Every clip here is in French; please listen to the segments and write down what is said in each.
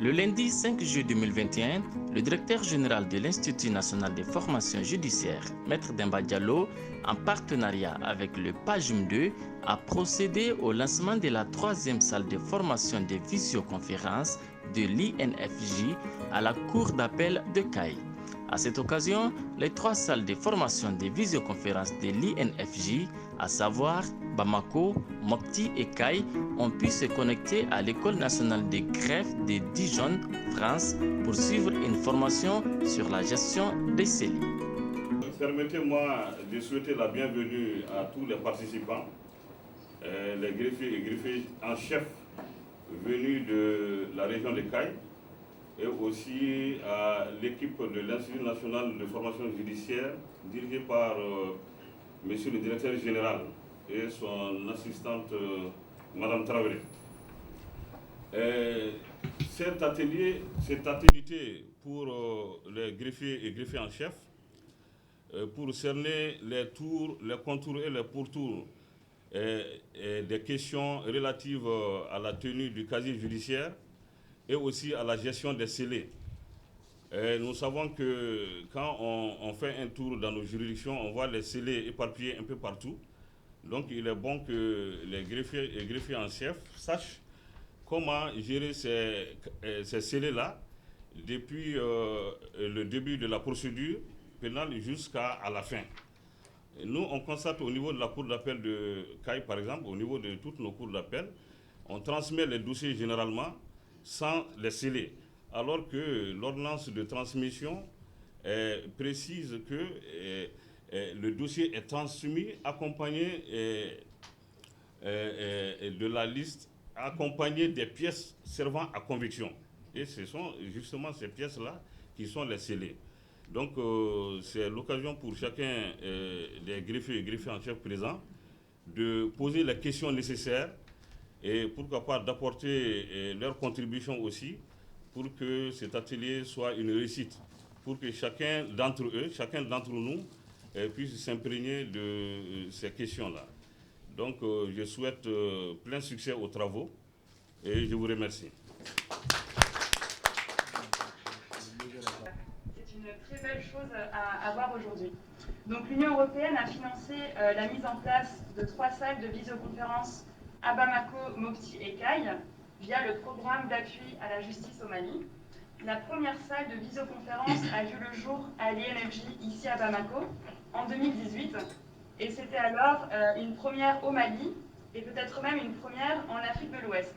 Le lundi 5 juillet 2021, le directeur général de l'Institut national de formation judiciaire, Maître Demba Diallo, en partenariat avec le PAJUM 2, a procédé au lancement de la 3e salle de formation de visioconférence de l'INFJ à la cour d'appel de Caille. À cette occasion, les 3 salles de formation de visioconférence de l'INFJ, à savoir Bamako, Mopti et Caille, ont pu se connecter à l'École nationale des greffes de Dijon, France, pour suivre une formation sur la gestion des CELI. Permettez-moi de souhaiter la bienvenue à tous les participants, les greffiers et greffiers en chef venus de la région de Caille, et aussi à l'équipe de l'Institut national de formation judiciaire dirigée par monsieur le directeur général et son assistante Madame Traoré. Cet atelier, cette activité pour les greffiers et greffiers en chef, pour cerner les tours, les contours et les pourtours des questions relatives à la tenue du casier judiciaire et aussi à la gestion des scellés. Nous savons que quand on fait un tour dans nos juridictions, on voit les scellés éparpillés un peu partout. Donc il est bon que les greffiers et greffiers en chef sachent comment gérer ces scellés-là depuis le début de la procédure pénale jusqu'à la fin. Nous, on constate au niveau de la cour d'appel de Caille, par exemple, au niveau de toutes nos cours d'appel, on transmet les dossiers généralement sans les sceller, alors que l'ordonnance de transmission précise que le dossier est transmis accompagné de la liste, accompagné des pièces servant à conviction. Et ce sont justement ces pièces-là qui sont les scellées. Donc c'est l'occasion pour chacun des greffiers et greffiers en chef présents de poser les questions nécessaires et pourquoi pas d'apporter leur contribution aussi pour que cet atelier soit une réussite, pour que chacun d'entre eux, chacun d'entre nous puisse s'imprégner de ces questions-là. Donc je souhaite plein succès aux travaux et je vous remercie. C'est une très belle chose à voir aujourd'hui. Donc l'Union européenne a financé la mise en place de 3 salles de visioconférence à Bamako, Mopti et Caille via le programme d'appui à la justice au Mali. La première salle de visioconférence a vu le jour à l'INFJ ici à Bamako en 2018 et c'était alors une première au Mali et peut-être même une première en Afrique de l'Ouest.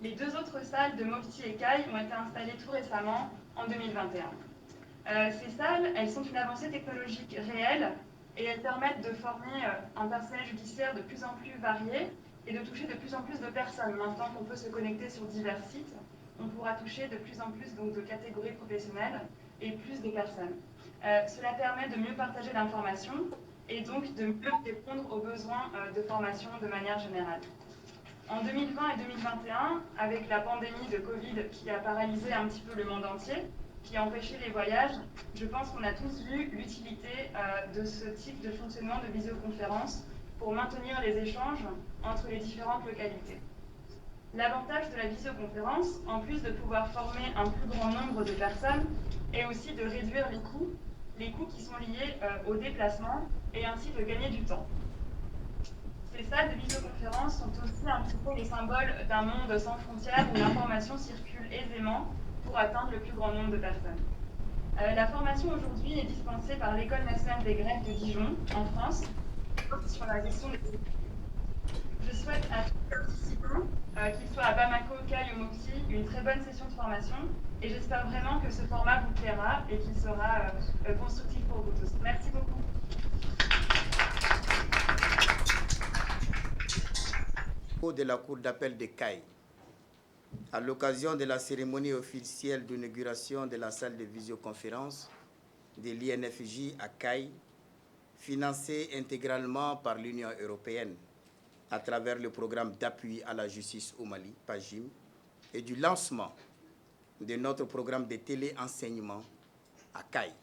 Les 2 autres salles de Mopti et Caille ont été installées tout récemment en 2021. Ces salles, elles sont une avancée technologique réelle et elles permettent de former un personnel judiciaire de plus en plus varié et de toucher de plus en plus de personnes. Maintenant qu'on peut se connecter sur divers sites, on pourra toucher de plus en plus donc, de catégories professionnelles et plus de personnes. Cela permet de mieux partager l'information et donc de mieux répondre aux besoins de formation de manière générale. En 2020 et 2021, avec la pandémie de Covid qui a paralysé un petit peu le monde entier, qui a empêché les voyages, je pense qu'on a tous vu l'utilité de ce type de fonctionnement de visioconférence pour maintenir les échanges entre les différentes localités. L'avantage de la visioconférence, en plus de pouvoir former un plus grand nombre de personnes, est aussi de réduire les coûts qui sont liés au déplacement et ainsi de gagner du temps. Ces salles de visioconférence sont aussi un petit peu les symboles d'un monde sans frontières où l'information circule aisément pour atteindre le plus grand nombre de personnes. La formation aujourd'hui est dispensée par l'École nationale des greffes de Dijon, en France, sur la gestion des équipes. Je souhaite à tous les participants, qu'ils soient à Bamako, Caille ou Mopti, une très bonne session de formation et j'espère vraiment que ce format vous plaira et qu'il sera constructif pour vous tous. Merci beaucoup. De la cour d'appel de Caille, à l'occasion de la cérémonie officielle d'inauguration de la salle de visioconférence de l'INFJ à Caille, financée intégralement par l'Union européenne à travers le programme d'appui à la justice au Mali, PAJUM, et du lancement de notre programme de téléenseignement à Caille.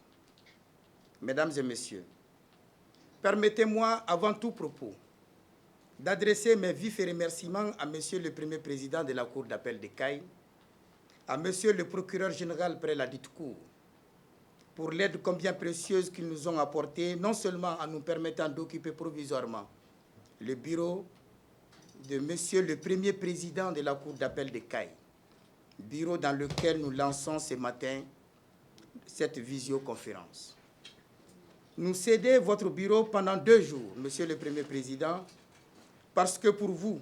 Mesdames et messieurs, permettez-moi avant tout propos d'adresser mes vifs remerciements à Monsieur le Premier Président de la Cour d'appel de Caille, à Monsieur le procureur général près la dite cour, pour l'aide combien précieuse qu'ils nous ont apportée, non seulement en nous permettant d'occuper provisoirement le bureau de Monsieur le Premier Président de la Cour d'appel de Caille, bureau dans lequel nous lançons ce matin cette visioconférence. Nous cédons votre bureau pendant 2 jours, Monsieur le Premier Président, parce que pour vous,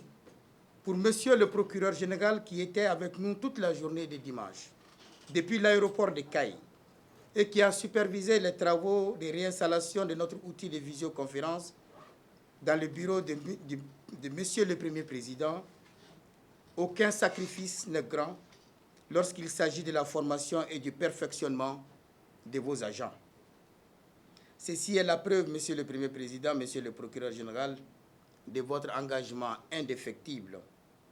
pour Monsieur le procureur général qui était avec nous toute la journée de dimanche, depuis l'aéroport de Caille, et qui a supervisé les travaux de réinstallation de notre outil de visioconférence dans le bureau de Monsieur le Premier Président, aucun sacrifice n'est grand lorsqu'il s'agit de la formation et du perfectionnement de vos agents. Ceci est la preuve, Monsieur le Premier Président, Monsieur le Procureur général, de votre engagement indéfectible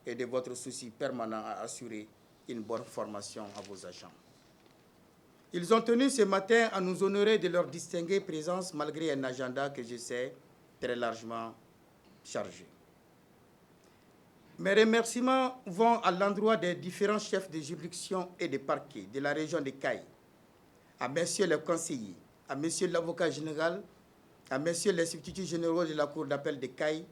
et de votre souci permanent à assurer une bonne formation à vos agents. Ils ont tenu ce matin à nous honorer de leur distinguée présence malgré un agenda que je sais très largement chargé. Mes remerciements vont à l'endroit des différents chefs de juridiction et de parquet de la région de Caille, à messieurs les conseillers, à monsieur l'avocat général, à messieurs les substituts généraux de la Cour d'appel de Caille,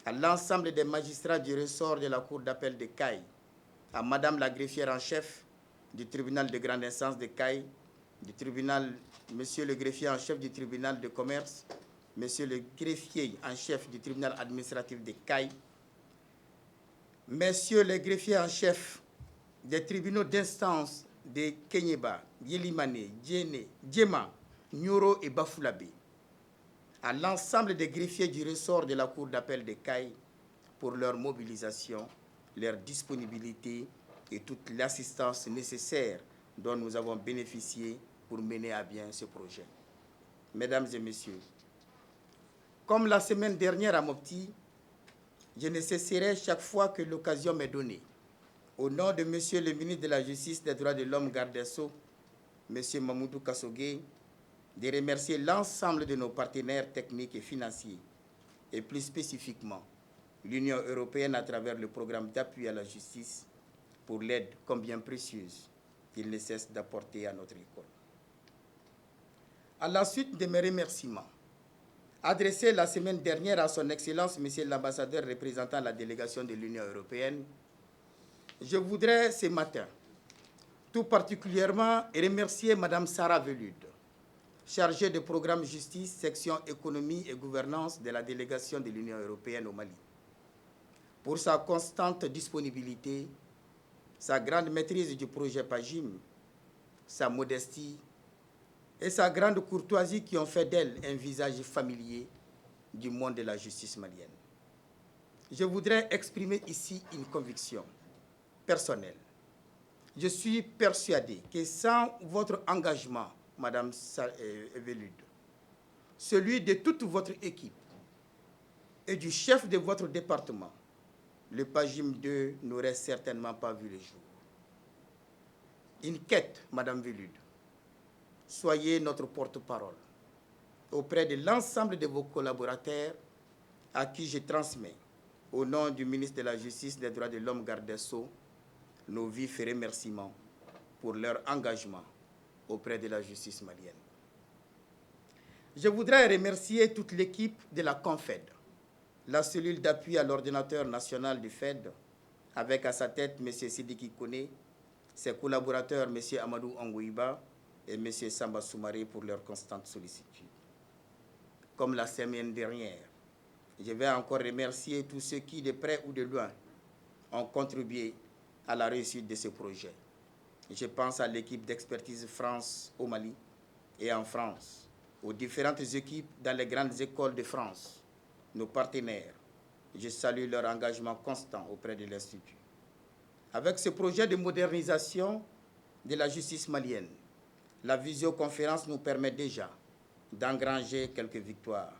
à l'ensemble des magistrats du ressort de la Cour d'appel de Caille, à madame la greffière en chef du tribunal de grande instance de Caille, du tribunal, monsieur le greffier en chef du tribunal de commerce, monsieur le greffier en chef du tribunal administratif de Caille, messieurs les greffiers en chef des tribunaux d'instance de Kenyeba, Yelimane, Djéné, Djema, Nyoro et Bafoulamé, à l'ensemble des greffiers du ressort de la Cour d'appel de Caille pour leur mobilisation, leur disponibilité et toute l'assistance nécessaire dont nous avons bénéficié pour mener à bien ce projet. Mesdames et messieurs, comme la semaine dernière à Mopti, je ne cesserai chaque fois que l'occasion m'est donnée, au nom de Monsieur le ministre de la Justice, des Droits de l'Homme, garde des Sceaux, Monsieur Mamoudou Kassogué, de remercier l'ensemble de nos partenaires techniques et financiers, et plus spécifiquement l'Union européenne à travers le programme d'appui à la justice pour l'aide combien précieuse qu'il ne cesse d'apporter à notre école. À la suite de mes remerciements, adressés la semaine dernière à son Excellence, Monsieur l'ambassadeur représentant la délégation de l'Union européenne, je voudrais ce matin tout particulièrement remercier Madame Sarah Velude, chargée de programme justice, section économie et gouvernance de la délégation de l'Union européenne au Mali, pour sa constante disponibilité, sa grande maîtrise du projet PAJIM, sa modestie et sa grande courtoisie qui ont fait d'elle un visage familier du monde de la justice malienne. Je voudrais exprimer ici une conviction personnelle. Je suis persuadé que sans votre engagement, Madame Velude, celui de toute votre équipe et du chef de votre département, le PAJIM 2 n'aurait certainement pas vu le jour. Une quête, Madame Velude. Soyez notre porte-parole auprès de l'ensemble de vos collaborateurs à qui je transmets, au nom du ministre de la Justice, des Droits de l'Homme, garde des Sceaux, nos vifs remerciements pour leur engagement auprès de la justice malienne. Je voudrais remercier toute l'équipe de la CONFED, la cellule d'appui à l'ordinateur national du FED, avec à sa tête M. Sidiki Kone, ses collaborateurs M. Amadou Angouiba et M. Samba Soumaré pour leur constante sollicitude. Comme la semaine dernière, je vais encore remercier tous ceux qui, de près ou de loin, ont contribué à la réussite de ce projet. Je pense à l'équipe d'expertise France au Mali et en France, aux différentes équipes dans les grandes écoles de France, nos partenaires. Je salue leur engagement constant auprès de l'Institut. Avec ce projet de modernisation de la justice malienne, la visioconférence nous permet déjà d'engranger quelques victoires,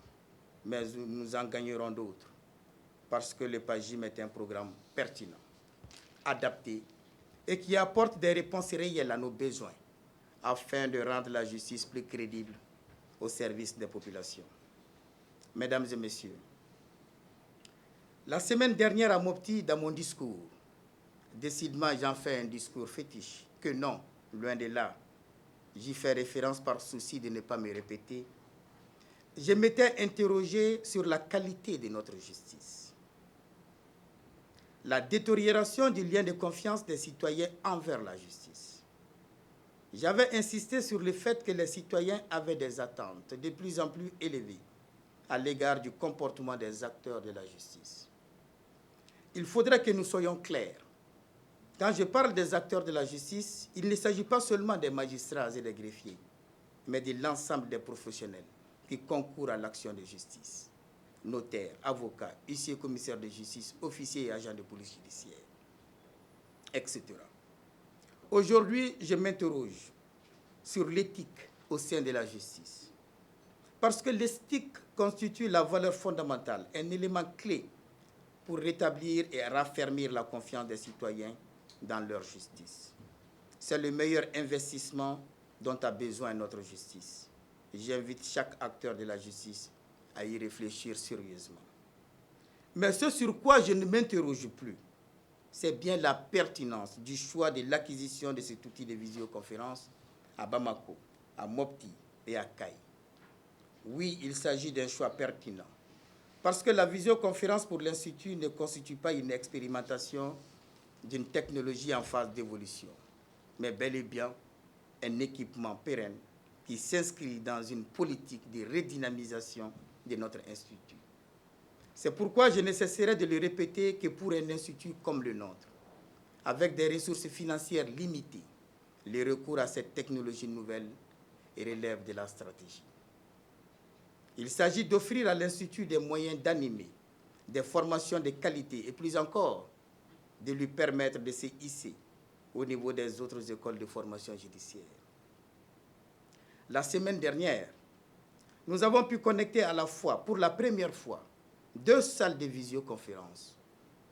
mais nous en gagnerons d'autres, parce que le PAJIM est un programme pertinent, adapté, et qui apporte des réponses réelles à nos besoins, afin de rendre la justice plus crédible au service des populations. Mesdames et messieurs, la semaine dernière à Mopti, dans mon discours, Décidément, j'en fais un discours fétiche. Que non, loin de là. J'y fais référence par souci de ne pas me répéter. Je m'étais interrogé sur la qualité de notre justice. La détérioration du lien de confiance des citoyens envers la justice. J'avais insisté sur le fait que les citoyens avaient des attentes de plus en plus élevées à l'égard du comportement des acteurs de la justice. Il faudrait que nous soyons clairs. Quand je parle des acteurs de la justice, il ne s'agit pas seulement des magistrats et des greffiers, mais de l'ensemble des professionnels qui concourent à l'action de justice. Notaires, avocats, huissiers, commissaires de justice, officiers et agents de police judiciaire, etc. Aujourd'hui, je m'interroge sur l'éthique au sein de la justice. Parce que l'éthique constitue la valeur fondamentale, un élément clé pour rétablir et raffermir la confiance des citoyens dans leur justice. C'est le meilleur investissement dont a besoin notre justice. J'invite chaque acteur de la justice à y réfléchir sérieusement. Mais ce sur quoi je ne m'interroge plus, c'est bien la pertinence du choix de l'acquisition de cet outil de visioconférence à Bamako, à Mopti et à Kai. Oui, il s'agit d'un choix pertinent, parce que la visioconférence pour l'Institut ne constitue pas une expérimentation d'une technologie en phase d'évolution, mais bel et bien un équipement pérenne qui s'inscrit dans une politique de redynamisation de notre institut. C'est pourquoi je ne cesserai de le répéter que pour un institut comme le nôtre, avec des ressources financières limitées, le recours à cette technologie nouvelle relève de la stratégie. Il s'agit d'offrir à l'Institut des moyens d'animer des formations de qualité et plus encore, de lui permettre de se hisser au niveau des autres écoles de formation judiciaire. La semaine dernière, nous avons pu connecter à la fois, pour la première fois, 2 salles de visioconférence.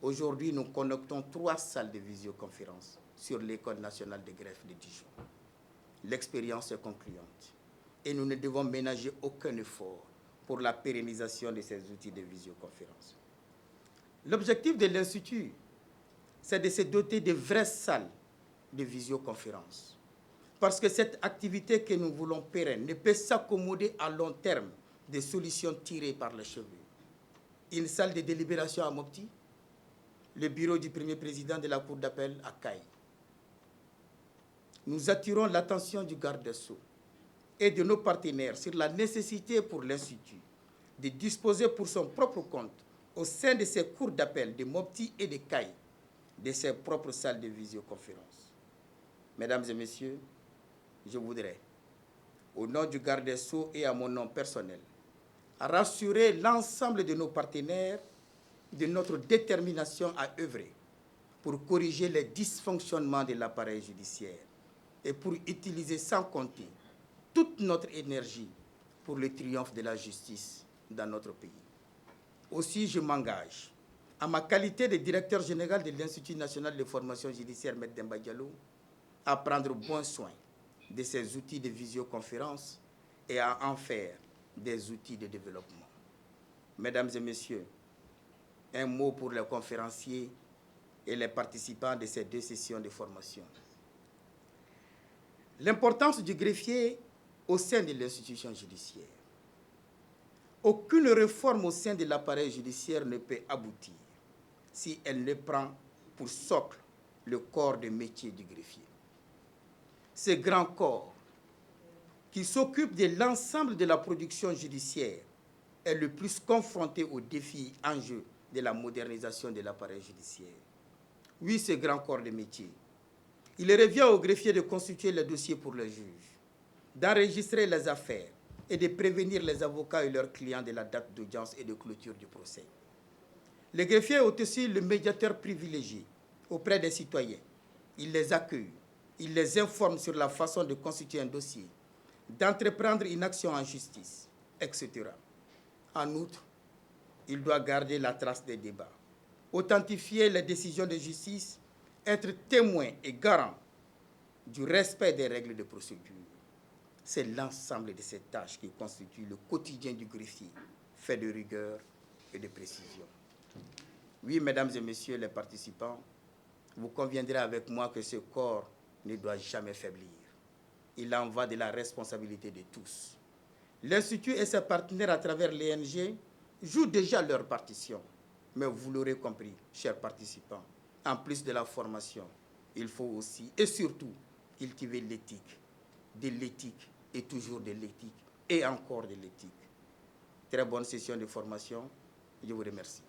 Aujourd'hui, nous connectons 3 salles de visioconférence sur l'École nationale de greffe de Dijon. L'expérience est concluante et nous ne devons ménager aucun effort pour la pérennisation de ces outils de visioconférence. L'objectif de l'Institut, c'est de se doter de vraies salles de visioconférence. Parce que cette activité que nous voulons pérenne ne peut s'accommoder à long terme des solutions tirées par les cheveux. Une salle de délibération à Mopti, le bureau du premier président de la Cour d'appel à Kai. Nous attirons l'attention du garde des Sceaux et de nos partenaires sur la nécessité pour l'Institut de disposer pour son propre compte, au sein de ses cours d'appel de Mopti et de Kai, de ses propres salles de visioconférence. Mesdames et messieurs, je voudrais, au nom du garde des Sceaux et à mon nom personnel, rassurer l'ensemble de nos partenaires de notre détermination à œuvrer pour corriger les dysfonctionnements de l'appareil judiciaire et pour utiliser sans compter toute notre énergie pour le triomphe de la justice dans notre pays. Aussi, je m'engage, en ma qualité de directeur général de l'Institut national de formation judiciaire Maître Demba Diallo, à prendre bon soin de ces outils de visioconférence et à en faire des outils de développement. Mesdames et messieurs, un mot pour les conférenciers et les participants de ces 2 sessions de formation. L'importance du greffier au sein de l'institution judiciaire. Aucune réforme au sein de l'appareil judiciaire ne peut aboutir si elle ne prend pour socle le corps de métier du greffier. Ce grand corps qui s'occupe de l'ensemble de la production judiciaire est le plus confronté aux défis et enjeux de la modernisation de l'appareil judiciaire. Oui, ce grand corps de métier. Il revient au greffier de constituer les dossiers pour le juge, d'enregistrer les affaires et de prévenir les avocats et leurs clients de la date d'audience et de clôture du procès. Le greffier est aussi le médiateur privilégié auprès des citoyens. Il les accueille, il les informe sur la façon de constituer un dossier, d'entreprendre une action en justice, etc. En outre, il doit garder la trace des débats, authentifier les décisions de justice, être témoin et garant du respect des règles de procédure. C'est l'ensemble de ces tâches qui constituent le quotidien du greffier, fait de rigueur et de précision. Oui, mesdames et messieurs les participants, Vous conviendrez avec moi que ce corps ne doit jamais faiblir. Il en va de la responsabilité de tous. L'Institut et ses partenaires à travers l'ENG jouent déjà leur partition. Mais vous l'aurez compris, chers participants, en plus de la formation, il faut aussi et surtout cultiver l'éthique. De l'éthique et toujours de l'éthique et encore de l'éthique. Très bonne session de formation. Je vous remercie.